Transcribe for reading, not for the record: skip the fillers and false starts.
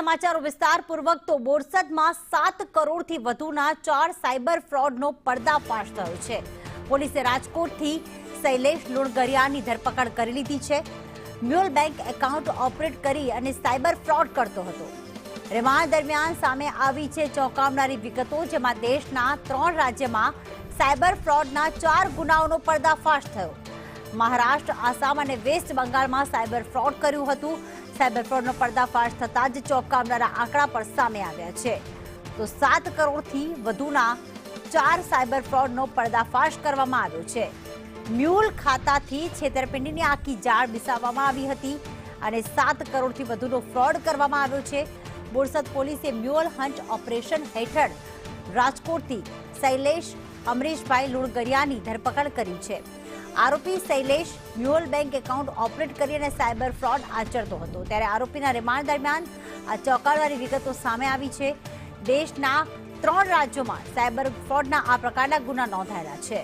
સમાચારો વિસ્તારપૂર્વક તો બોરસદમાં 7 કરોડથી વધુના 4 સાયબર ફ્રોડનો પર્દાફાશ થયો છે। પોલીસે રાજકોટથી શૈલેષ લુણગરિયાની ધરપકડ કરી લીધી છે। મ્યુલ બેંક એકાઉન્ટ ઓપરેટ કરી અને સાયબર ફ્રોડ કરતો હતો। રિમાન્ડ દરમિયાન સામે આવી છે ચોંકાવનારી વિગતો, જેમાં દેશના 3 રાજ્યમાં સાયબર ફ્રોડના 4 ગુનાઓનો પર્દાફાશ થયો। મહારાષ્ટ્ર, આસામ અને વેસ્ટ બંગાળમાં સાયબર ફ્રોડ કર્યું હતું। સાયબર ફ્રોડનો પર્દાફાશ થતાં જ ચોંકાવનારા આંકડા પણ સામે આવ્યા છે। તો 7 કરોડથી વધુના 4 સાયબર ફ્રોડનો પર્દાફાશ કરવામાં આવ્યો છે। મ્યુલ ખાતાથી છેતરપિંડીની આખી જાળ બિસાવવામાં આવી હતી અને 7 કરોડથી વધુનો ફ્રોડ કરવામાં આવ્યો છે। બોરસદ પોલીસે મ્યુલ હન્ટ ઓપરેશન હેઠળ રાજકોટથી શૈલેષ અમરીશભાઈ લુણગરિયાની ધરપકડ કરી છે। આરોપી Shailesh mule bank account operate કરી અને સાયબર ફ્રોડ આચરતો હતો, ત્યારે આરોપીના રિમાન્ડ દરમિયાન આ ચોંકાવનારી વિગતો સામે આવી છે। દેશના 3 રાજ્યોમાં સાયબર ફ્રોડના આ પ્રકારના ગુના નોંધાયેલા છે।